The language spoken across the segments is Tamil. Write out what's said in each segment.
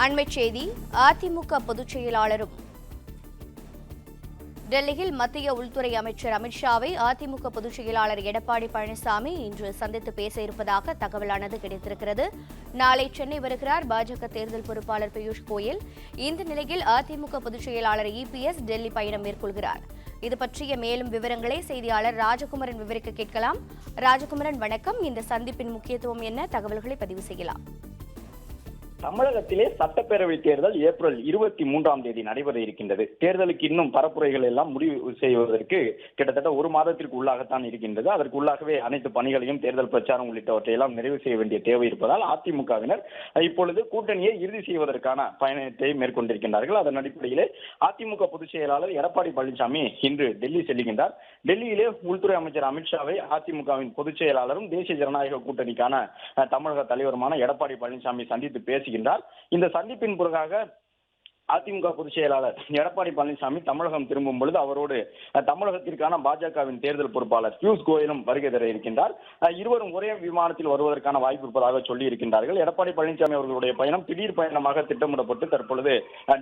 அண்மைச் செய்தி. அதிமுக பொதுச் செயலாளரும் டெல்லியில் மத்திய உள்துறை அமைச்சர் அமித்ஷாவை அதிமுக பொதுச் செயலாளர் எடப்பாடி பழனிசாமி இன்று சந்தித்து பேச இருப்பதாக தகவலானது கிடைத்திருக்கிறது. நாளை சென்னை வருகிறார் பாஜக தேர்தல் பொறுப்பாளர் பியூஷ் கோயல். இந்த நிலையில் அதிமுக பொதுச் செயலாளர் இபிஎஸ் டெல்லி பயணம் மேற்கொள்கிறார். இது பற்றிய மேலும் விவரங்களை செய்தியாளர் ராஜகுமரன் விவரிக்க கேட்கலாம். ராஜகுமரன், வணக்கம். இந்த சந்திப்பின் முக்கியத்துவம் என்ன? தகவல்களை பதிவு செய்யலாம். தமிழகத்திலே சட்டப்பேரவை தேர்தல் ஏப்ரல் 23 நடைபெற இருக்கின்றது. தேர்தலுக்கு இன்னும் பரப்புரைகள் எல்லாம் முடிவு செய்வதற்கு கிட்டத்தட்ட ஒரு மாதத்திற்கு உள்ளாகத்தான் இருக்கின்றது. அதற்கு உள்ளாகவே அனைத்து பணிகளையும் தேர்தல் பிரச்சாரம் உள்ளிட்டவற்றையெல்லாம் நிறைவு செய்ய வேண்டிய தேவை இருப்பதால் அதிமுகவினர் இப்பொழுது கூட்டணியை இறுதி செய்வதற்கான பயணத்தை மேற்கொண்டிருக்கின்றார்கள். அதன் அடிப்படையிலே அதிமுக பொதுச் செயலாளர் எடப்பாடி பழனிசாமி இன்று டெல்லி செல்லுகின்றார். டெல்லியிலே உள்துறை அமைச்சர் அமித்ஷாவை அதிமுகவின் பொதுச் செயலாளரும் தேசிய ஜனநாயக கூட்டணிக்கான தமிழக தலைவருமான எடப்பாடி பழனிசாமி சந்தித்து பேசி இந்த சந்திப்பின் பிறகாக அதிமுக பொதுச் செயலாளர் எடப்பாடி பழனிசாமி தமிழகம் திரும்பும் பொழுது அவரோடு தமிழகத்திற்கான பாஜகவின் தேர்தல் பொறுப்பாளர் பியூஷ் கோயலும் வருகை தர இருக்கின்றார். இருவரும் ஒரே விமானத்தில் வருவதற்கான வாய்ப்பு இருப்பதாக சொல்லி இருக்கின்றார்கள். எடப்பாடி பழனிசாமி அவர்களுடைய பயணம் திடீர் பயணமாக திட்டமிடப்பட்டு தற்பொழுது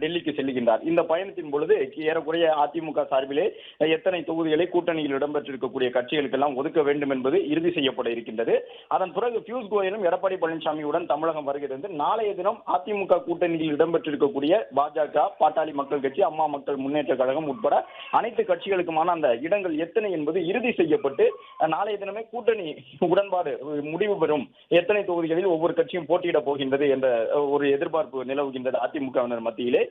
டெல்லிக்கு செல்லுகின்றார். இந்த பயணத்தின் பொழுது ஏறக்குறைய அதிமுக சார்பிலே எத்தனை தொகுதிகளை கூட்டணியில் இடம்பெற்றிருக்கக்கூடிய கட்சிகளுக்கெல்லாம் ஒதுக்க வேண்டும் என்பது இறுதி செய்யப்பட இருக்கின்றது. அதன் பிறகு பியூஷ் கோயலும் எடப்பாடி பழனிசாமியுடன் தமிழகம் வருகை தந்து நாளைய தினம் அதிமுக கூட்டணியில் இடம்பெற்றிருக்கக்கூடிய பாஜக, பாட்டாளி மக்கள் கட்சி, அம்மா மக்கள் முன்னேற்ற கழகம் உட்பட அனைத்து கட்சிகளுக்குமான அந்த இடங்கள் எத்தனை என்பது இறுதி செய்யப்பட்டு நாளைய தினமே கூட்டணி உடன்பாடு முடிவு பெறும். எத்தனை தொகுதிகளில் ஒவ்வொரு கட்சியும் போட்டியிட போகின்றது என்ற ஒரு எதிர்பார்ப்பு நிலவுகின்றது அதிமுகவினர் மத்தியிலே.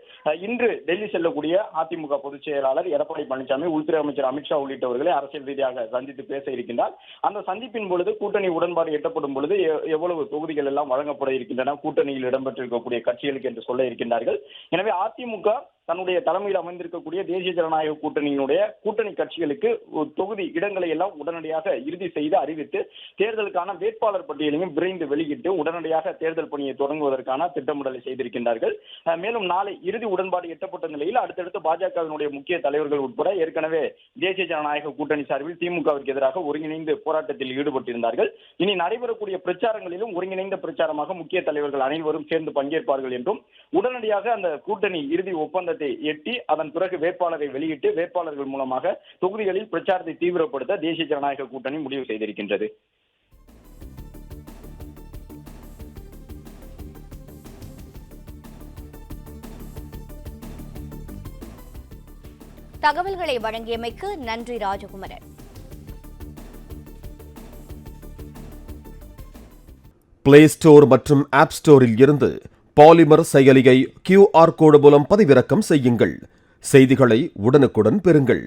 இன்று டெல்லி செல்லக்கூடிய அதிமுக பொதுச் செயலாளர் எடப்பாடி பழனிசாமி, உள்துறை அமைச்சர் அமித்ஷா உள்ளிட்டவர்களை அரசியல் ரீதியாக சந்தித்து பேச இருக்கின்றார். அந்த சந்திப்பின் பொழுது கூட்டணி உடன்பாடு எட்டப்படும் பொழுது எவ்வளவு தொகுதிகள் எல்லாம் வழங்கப்பட இருக்கின்றன கூட்டணியில் இடம்பெற்றிருக்கக்கூடிய கட்சிகளுக்கு என்று சொல்ல இருக்கின்றார்கள். எனவே அதிமுக தன்னுடைய தலைமையில் அமைந்திருக்கக்கூடிய தேசிய ஜனநாயக கூட்டணியினுடைய கூட்டணி கட்சிகளுக்கு தொகுதி இடங்களை எல்லாம் உடனடியாக இறுதி செய்து அறிவித்து தேர்தலுக்கான வேட்பாளர் பட்டியலையும் விரைந்து வெளியிட்டு உடனடியாக தேர்தல் பணியை தொடங்குவதற்கான திட்டமிடலை செய்திருக்கின்றார்கள். மேலும் நாளை இறுதி உடன்பாடு எட்டப்பட்ட நிலையில் அடுத்தடுத்து பாஜகவினுடைய முக்கிய தலைவர்கள் உட்பட ஏற்கனவே தேசிய ஜனநாயக கூட்டணி சார்பில் திமுகவிற்கு எதிராக ஒருங்கிணைந்து போராட்டத்தில் ஈடுபட்டிருந்தார்கள். இனி நடைபெறக்கூடிய பிரச்சாரங்களிலும் ஒருங்கிணைந்த பிரச்சாரமாக முக்கிய தலைவர்கள் அனைவரும் சேர்ந்து பங்கேற்பார்கள் என்றும் உடனடியாக அந்த கூட்டணி இறுதி ஒப்பந்தத்தை எட்டி அதன் பிறகு வேட்பாளரை வெளியிட்டு வேட்பாளர்கள் மூலமாக தொகுதிகளில் பிரச்சாரத்தை தீவிரப்படுத்த தேசிய ஜனநாயக கூட்டணி முடிவு செய்திருக்கின்றது. தகவல்களை வழங்கியமைக்கு நன்றி ராஜகுமரன். பிளே ஸ்டோர் மற்றும் ஆப் ஸ்டோரில் இருந்து பாலிமர் செயலியை QR கோடு மூலம் பதிவிறக்கம் செய்யுங்கள். செய்திகளை உடனுக்குடன் பெறுங்கள்.